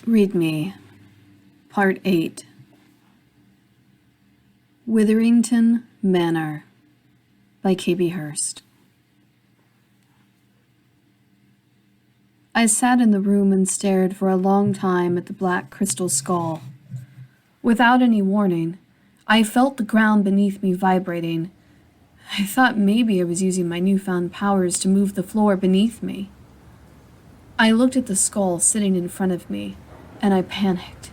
Read Me, Part 8. Witherington Manor by KB HURST. I sat in the room and stared for a long time at the black crystal skull. Without any warning, I felt the ground beneath me vibrating. I thought maybe I was using my newfound powers to move the floor beneath me. I looked at the skull sitting in front of me, and I panicked.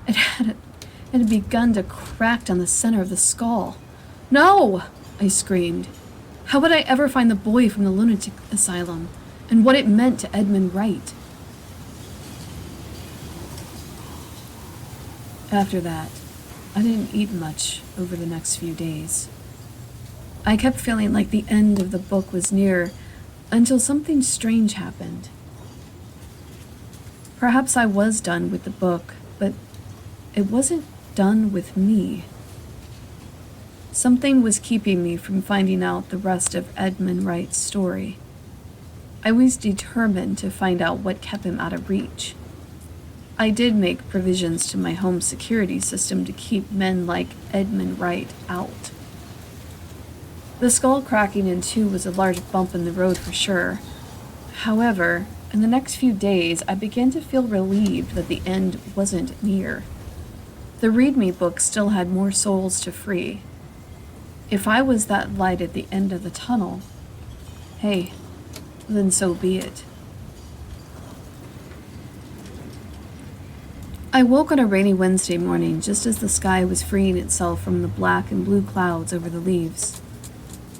It had begun to crack down the center of the skull. "No!" I screamed. How would I ever find the boy from the lunatic asylum, and what it meant to Edmund Wright? After that, I didn't eat much over the next few days. I kept feeling like the end of the book was near, until something strange happened. Perhaps I was done with the book, but it wasn't done with me. Something was keeping me from finding out the rest of Edmund Wright's story. I was determined to find out what kept him out of reach. I did make provisions to my home security system to keep men like Edmund Wright out. The skull cracking in two was a large bump in the road for sure. However, in the next few days, I began to feel relieved that the end wasn't near. The Read Me book still had more souls to free. If I was that light at the end of the tunnel, hey, then so be it. I woke on a rainy Wednesday morning just as the sky was freeing itself from the black and blue clouds over the leaves.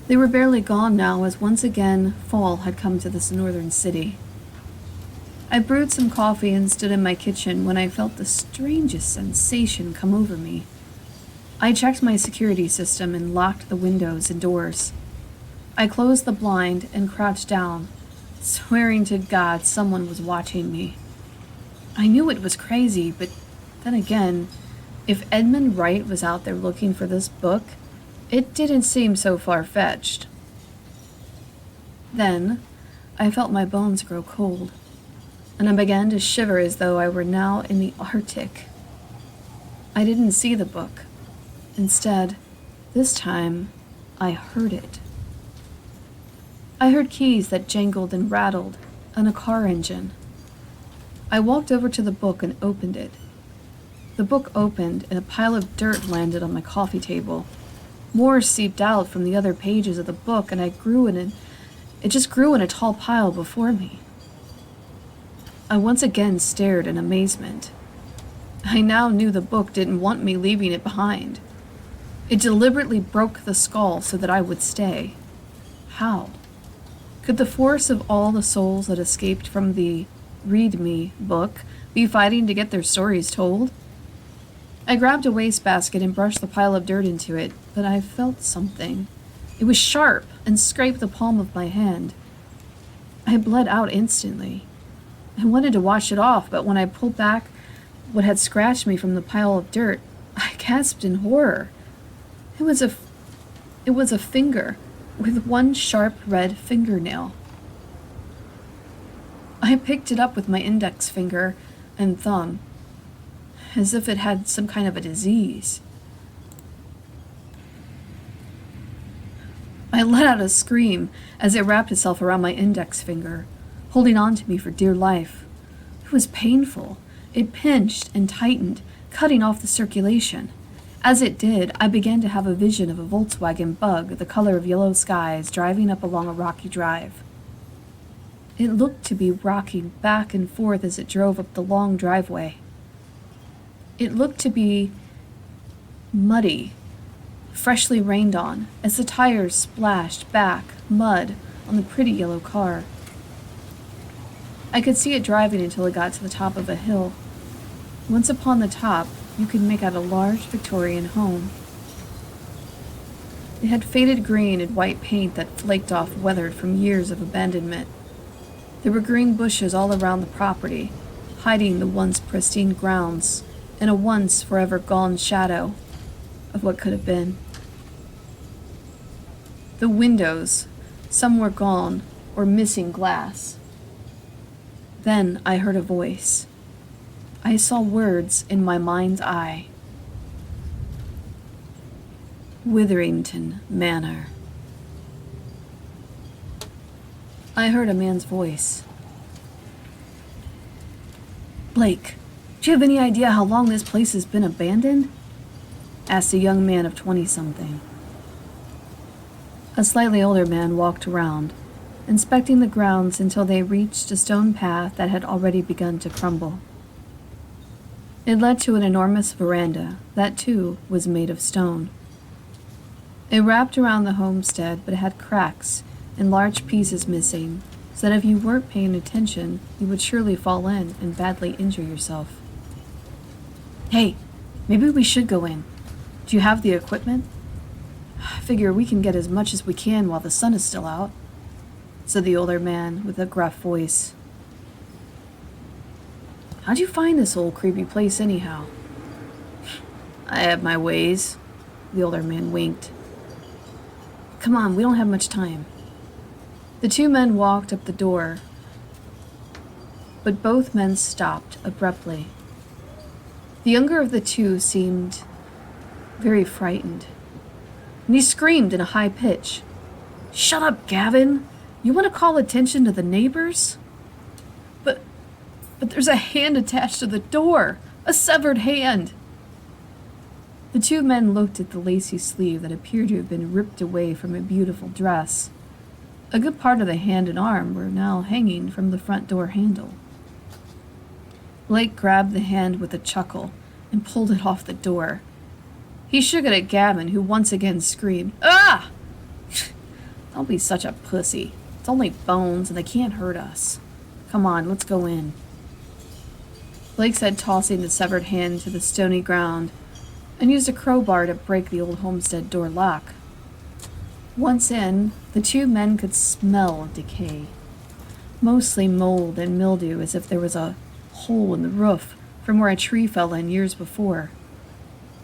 They were barely gone now, as once again fall had come to this northern city. I brewed some coffee and stood in my kitchen when I felt the strangest sensation come over me. I checked my security system and locked the windows and doors. I closed the blind and crouched down, swearing to God someone was watching me. I knew it was crazy, but then again, if Edmund Wright was out there looking for this book, it didn't seem so far-fetched. Then, I felt my bones grow cold, and I began to shiver as though I were now in the Arctic. I didn't see the book. Instead, this time, I heard it. I heard keys that jangled and rattled, and a car engine. I walked over to the book and opened it. The book opened, and a pile of dirt landed on my coffee table. More seeped out from the other pages of the book, and it just grew in a tall pile before me. I once again stared in amazement. I now knew the book didn't want me leaving it behind. It deliberately broke the skull so that I would stay. How? Could the force of all the souls that escaped from the Read Me book be fighting to get their stories told? I grabbed a wastebasket and brushed the pile of dirt into it, but I felt something. It was sharp and scraped the palm of my hand. I bled out instantly. I wanted to wash it off, but when I pulled back what had scratched me from the pile of dirt, I gasped in horror. It was a finger with one sharp red fingernail. I picked it up with my index finger and thumb, as if it had some kind of a disease. I let out a scream as it wrapped itself around my index finger, holding on to me for dear life. It was painful. It pinched and tightened, cutting off the circulation. As it did, I began to have a vision of a Volkswagen Bug, the color of yellow skies, driving up along a rocky drive. It looked to be rocking back and forth as it drove up the long driveway. It looked to be muddy, freshly rained on, as the tires splashed back mud on the pretty yellow car. I could see it driving until it got to the top of a hill. Once upon the top, you could make out a large Victorian home. It had faded green and white paint that flaked off weathered from years of abandonment. There were green bushes all around the property, hiding the once pristine grounds in a once forever gone shadow of what could have been. The windows, some were gone or missing glass. Then I heard a voice. I saw words in my mind's eye. Witherington Manor. I heard a man's voice. Blake, do you have any idea how long this place has been abandoned? Asked a young man of 20-something. A slightly older man walked around, inspecting the grounds until they reached a stone path that had already begun to crumble. It led to an enormous veranda that, too, was made of stone. It wrapped around the homestead, but it had cracks and large pieces missing, so that if you weren't paying attention, you would surely fall in and badly injure yourself. Hey, maybe we should go in. Do you have the equipment? I figure we can get as much as we can while the sun is still out, said the older man with a gruff voice. How'd you find this old creepy place anyhow? I have my ways, the older man winked. Come on, we don't have much time. The two men walked up the door, but both men stopped abruptly. The younger of the two seemed very frightened, and he screamed in a high pitch. Shut up, Gavin! You want to call attention to the neighbors? But there's a hand attached to the door! A severed hand! The two men looked at the lacy sleeve that appeared to have been ripped away from a beautiful dress. A good part of the hand and arm were now hanging from the front door handle. Blake grabbed the hand with a chuckle and pulled it off the door. He shook it at Gavin, who once again screamed, Ah! Don't be such a pussy. It's only bones and they can't hurt us. Come on, let's go in. Blake said, tossing the severed hand to the stony ground, and used a crowbar to break the old homestead door lock. Once in, the two men could smell decay. Mostly mold and mildew, as if there was a hole in the roof from where a tree fell in years before.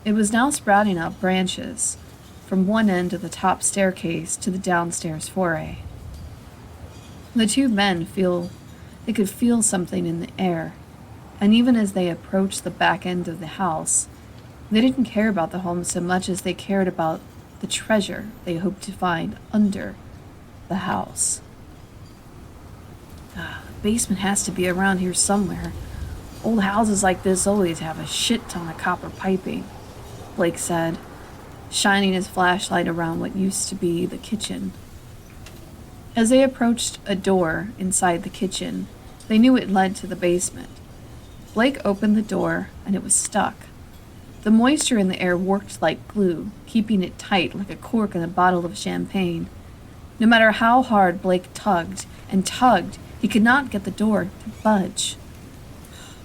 It was now sprouting out branches, from one end of the top staircase to the downstairs foyer. The two men could feel something in the air, and even as they approached the back end of the house, they didn't care about the home so much as they cared about the treasure they hoped to find under the house. The basement has to be around here somewhere. Old houses like this always have a shit ton of copper piping, Blake said, shining his flashlight around what used to be the kitchen. As they approached a door inside the kitchen, they knew it led to the basement. Blake opened the door, and it was stuck. The moisture in the air worked like glue, keeping it tight like a cork in a bottle of champagne. No matter how hard Blake tugged and tugged, he could not get the door to budge.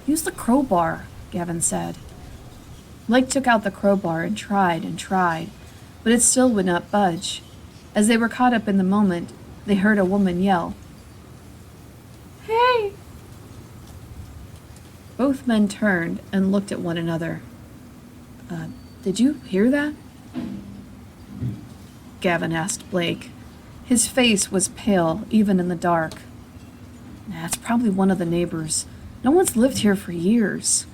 Use the crowbar, Gavin said. Blake took out the crowbar and tried, but it still would not budge. As they were caught up in the moment, they heard a woman yell, Hey! Both men turned and looked at one another. Did you hear that? Gavin asked Blake. His face was pale, even in the dark. It's probably one of the neighbors. No one's lived here for years,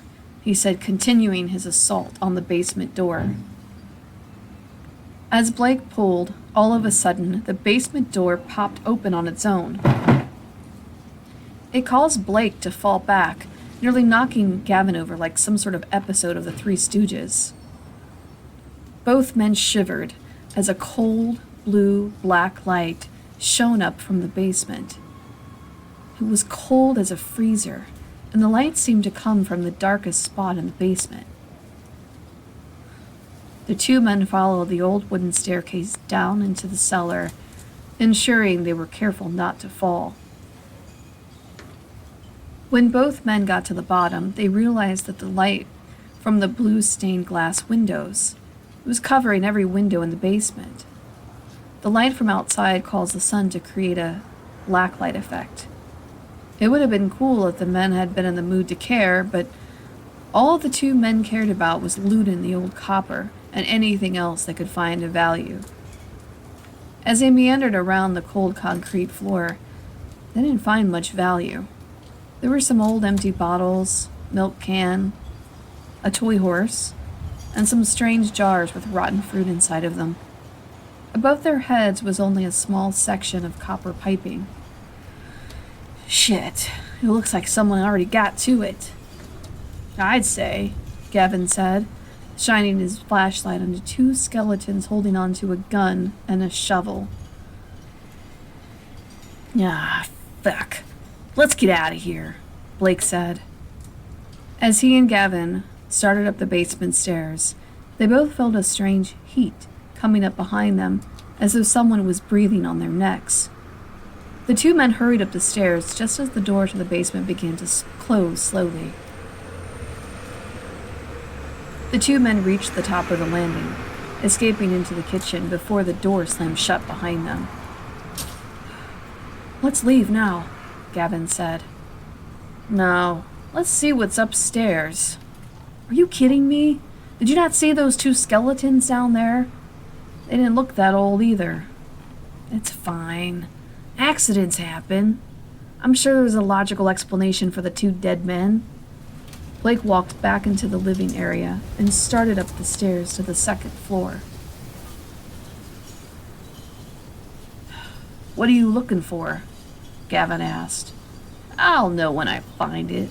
he said, continuing his assault on the basement door. As Blake pulled, all of a sudden, the basement door popped open on its own. It caused Blake to fall back, nearly knocking Gavin over like some sort of episode of the Three Stooges. Both men shivered as a cold, blue, black light shone up from the basement. It was cold as a freezer, and the light seemed to come from the darkest spot in the basement. The two men followed the old wooden staircase down into the cellar, ensuring they were careful not to fall. When both men got to the bottom, they realized that the light from the blue stained glass windows was covering every window in the basement. The light from outside caused the sun to create a black light effect. It would have been cool if the men had been in the mood to care, but all the two men cared about was looting the old copper and anything else they could find of value. As they meandered around the cold concrete floor, they didn't find much value. There were some old empty bottles, milk can, a toy horse, and some strange jars with rotten fruit inside of them. Above their heads was only a small section of copper piping. Shit, it looks like someone already got to it. I'd say, Gavin said, shining his flashlight onto two skeletons holding onto a gun and a shovel. Ah, fuck. Let's get out of here, Blake said. As he and Gavin started up the basement stairs, they both felt a strange heat coming up behind them, as though someone was breathing on their necks. The two men hurried up the stairs just as the door to the basement began to close slowly. The two men reached the top of the landing, escaping into the kitchen before the door slammed shut behind them. Let's leave now, Gavin said. No, let's see what's upstairs. Are you kidding me? Did you not see those two skeletons down there? They didn't look that old either. It's fine. Accidents happen. I'm sure there's a logical explanation for the two dead men. Blake walked back into the living area and started up the stairs to the second floor. What are you looking for? Gavin asked. I'll know when I find it.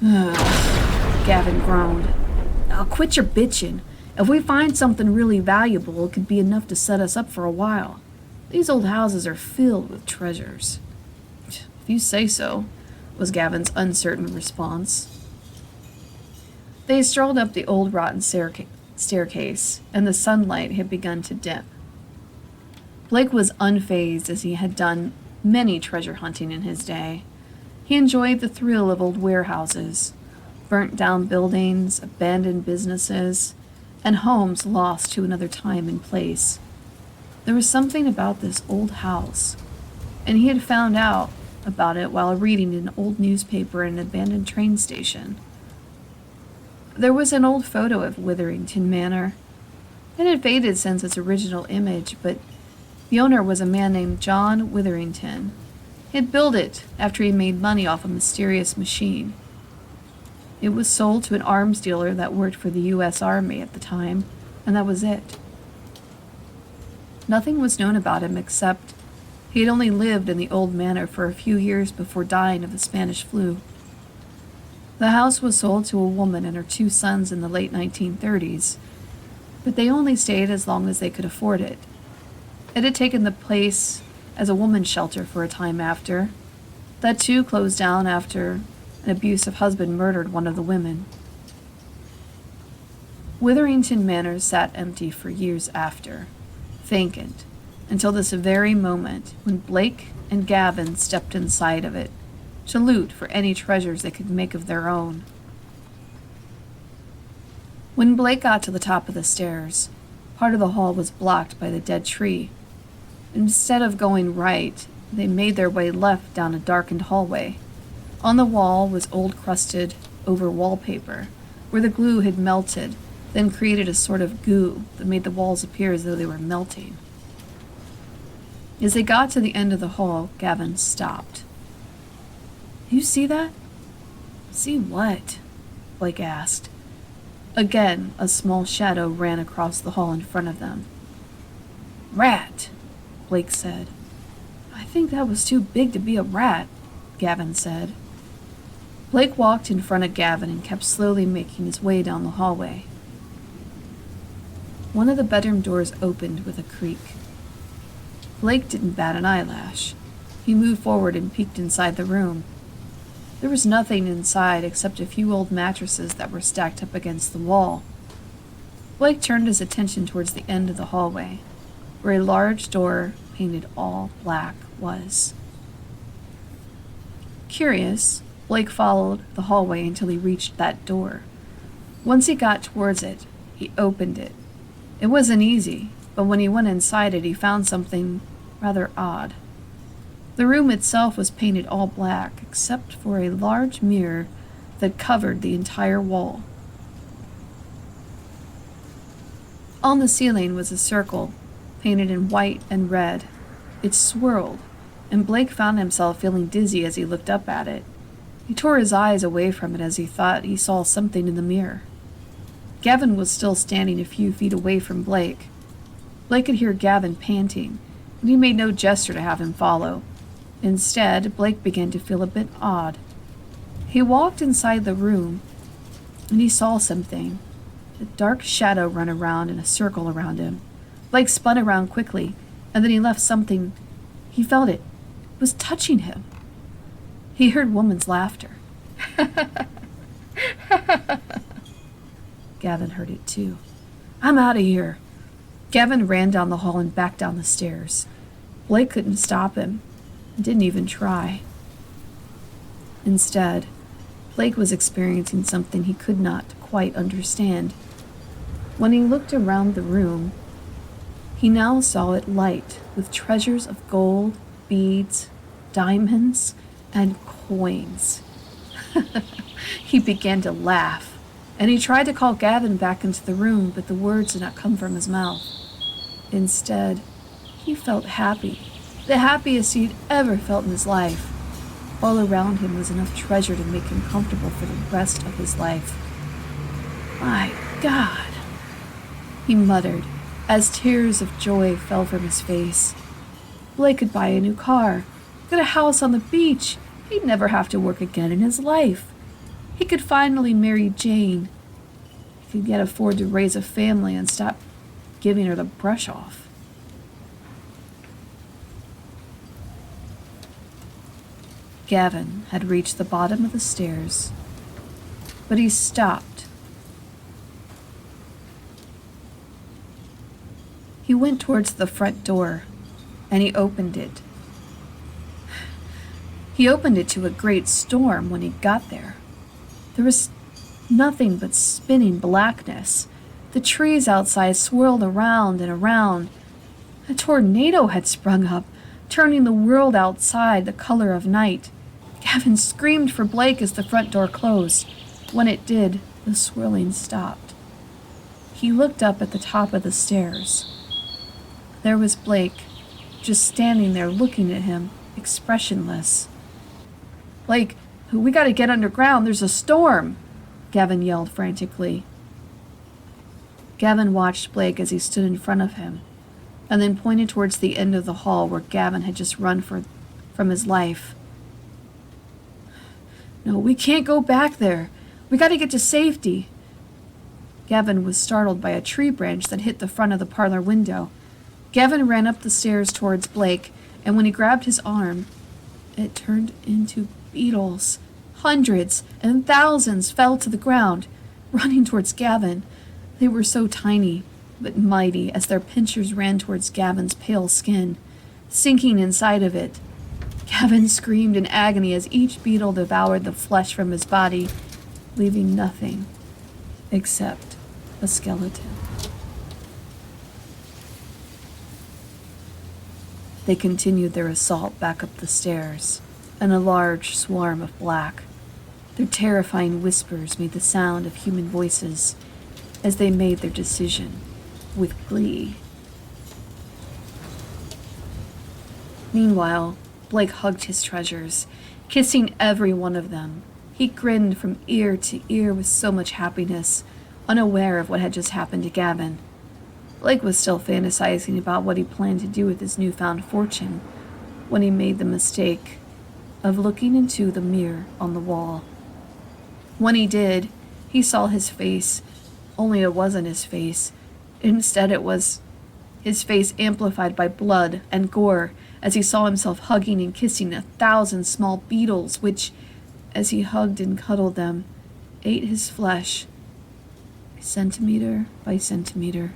Gavin groaned. I'll quit your bitching. If we find something really valuable, it could be enough to set us up for a while. These old houses are filled with treasures. If you say so, was Gavin's uncertain response. They strolled up the old rotten staircase, and the sunlight had begun to dim. Blake was unfazed, as he had done many treasure hunting in his day. He enjoyed the thrill of old warehouses, burnt-down buildings, abandoned businesses, and homes lost to another time and place. There was something about this old house, and he had found out about it while reading an old newspaper in an abandoned train station. There was an old photo of Witherington Manor. It had faded since its original image, but the owner was a man named John Witherington. He had built it after he made money off a mysterious machine. It was sold to an arms dealer that worked for the U.S. Army at the time, and that was it. Nothing was known about him except he had only lived in the old manor for a few years before dying of the Spanish flu. The house was sold to a woman and her two sons in the late 1930s, but they only stayed as long as they could afford it. It had taken the place as a woman's shelter for a time after. That too closed down after an abusive husband murdered one of the women. Witherington Manor sat empty for years after, vacant, until this very moment when Blake and Gavin stepped inside of it to loot for any treasures they could make of their own. When Blake got to the top of the stairs, part of the hall was blocked by the dead tree. Instead of going right, they made their way left down a darkened hallway. On the wall was old crusted over wallpaper, where the glue had melted, then created a sort of goo that made the walls appear as though they were melting. As they got to the end of the hall, Gavin stopped. You see that? See what? Blake asked. Again, a small shadow ran across the hall in front of them. Rat, Blake said. I think that was too big to be a rat, Gavin said. Blake walked in front of Gavin and kept slowly making his way down the hallway. One of the bedroom doors opened with a creak. Blake didn't bat an eyelash. He moved forward and peeked inside the room. There was nothing inside except a few old mattresses that were stacked up against the wall. Blake turned his attention towards the end of the hallway, where a large door painted all black was. Curious, Blake followed the hallway until he reached that door. Once he got towards it, he opened it. It wasn't easy, but when he went inside it, he found something rather odd. The room itself was painted all black, except for a large mirror that covered the entire wall. On the ceiling was a circle, painted in white and red. It swirled, and Blake found himself feeling dizzy as he looked up at it. He tore his eyes away from it as he thought he saw something in the mirror. Gavin was still standing a few feet away from Blake. Blake could hear Gavin panting, and he made no gesture to have him follow. Instead, Blake began to feel a bit odd. He walked inside the room, and he saw something. A dark shadow run around in a circle around him. Blake spun around quickly, and then he left something. He felt it. It was touching him. He heard woman's laughter. Gavin heard it too. "I'm out of here." Gavin ran down the hall and back down the stairs. Blake couldn't stop him, and didn't even try. Instead, Blake was experiencing something he could not quite understand. When he looked around the room, he now saw it light with treasures of gold, beads, diamonds, and coins. He began to laugh, and he tried to call Gavin back into the room, but the words did not come from his mouth. Instead, he felt happy, the happiest he'd ever felt in his life. All around him was enough treasure to make him comfortable for the rest of his life. "My God," he muttered as tears of joy fell from his face. Blake could buy a new car, get a house on the beach. He'd never have to work again in his life. He could finally marry Jane. He could yet afford to raise a family and stop giving her the brush off. Gavin had reached the bottom of the stairs, but he stopped. He went towards the front door, and he opened it. He opened it to a great storm when he got there. There was nothing but spinning blackness. The trees outside swirled around and around. A tornado had sprung up, turning the world outside the color of night. Gavin screamed for Blake as the front door closed. When it did, the swirling stopped. He looked up at the top of the stairs. There was Blake, just standing there looking at him, expressionless. "Blake, we gotta get underground, there's a storm!" Gavin yelled frantically. Gavin watched Blake as he stood in front of him, and then pointed towards the end of the hall where Gavin had just run from his life. "No, we can't go back there. We gotta get to safety." Gavin was startled by a tree branch that hit the front of the parlor window. Gavin ran up the stairs towards Blake, and when he grabbed his arm, it turned into beetles. Hundreds and thousands fell to the ground, running towards Gavin. They were so tiny, but mighty as their pinchers ran towards Gavin's pale skin, sinking inside of it. Gavin screamed in agony as each beetle devoured the flesh from his body, leaving nothing except a skeleton. They continued their assault back up the stairs, in a large swarm of black. Their terrifying whispers made the sound of human voices as they made their decision with glee. Meanwhile, Blake hugged his treasures, kissing every one of them. He grinned from ear to ear with so much happiness, unaware of what had just happened to Gavin. Blake was still fantasizing about what he planned to do with his newfound fortune when he made the mistake of looking into the mirror on the wall. When he did, he saw his face, only it wasn't his face. Instead, it was his face amplified by blood and gore as he saw himself hugging and kissing 1,000 small beetles which, as he hugged and cuddled them, ate his flesh, centimeter by centimeter.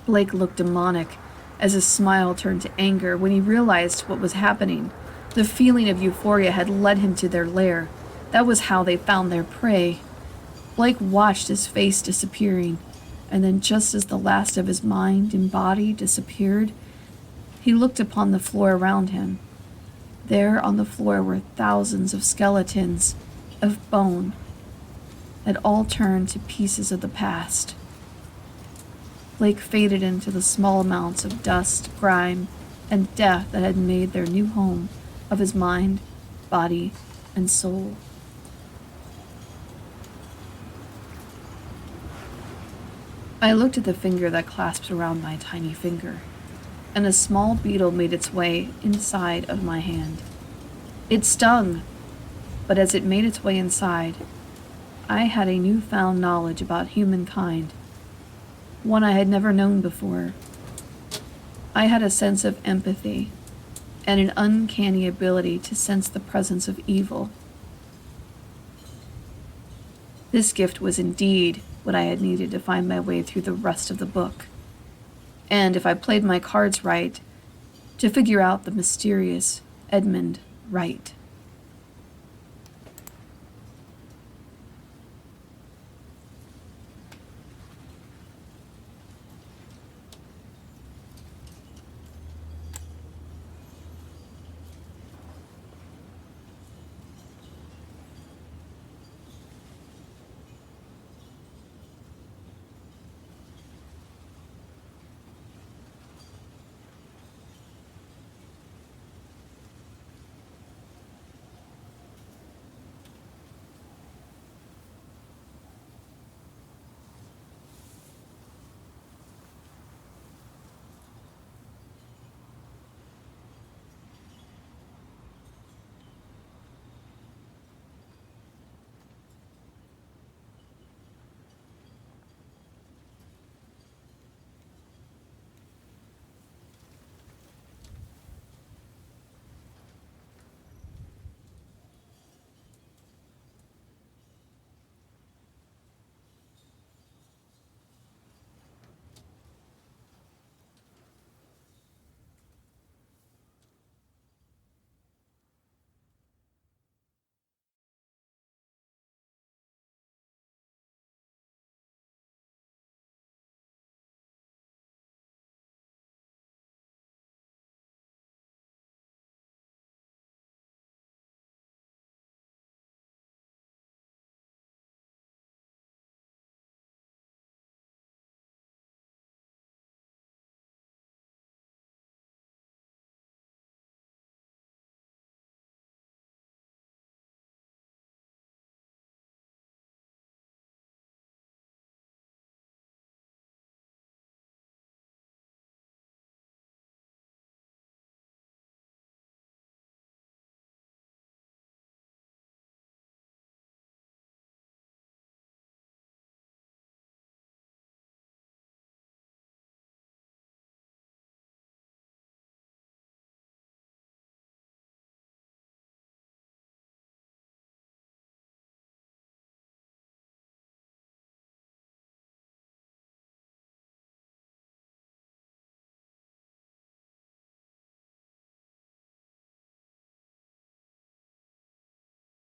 Blake looked demonic as his smile turned to anger when he realized what was happening. The feeling of euphoria had led him to their lair. That was how they found their prey. Blake watched his face disappearing, and then just as the last of his mind and body disappeared, he looked upon the floor around him. There on the floor were thousands of skeletons of bone that all turned to pieces of the past. Blake faded into the small amounts of dust, grime, and death that had made their new home of his mind, body, and soul. I looked at the finger that clasps around my tiny finger, and a small beetle made its way inside of my hand. It stung, but as it made its way inside, I had a newfound knowledge about humankind, one I had never known before. I had a sense of empathy and an uncanny ability to sense the presence of evil. This gift was indeed what I had needed to find my way through the rest of the book, and if I played my cards right, to figure out the mysterious Edmund Wright.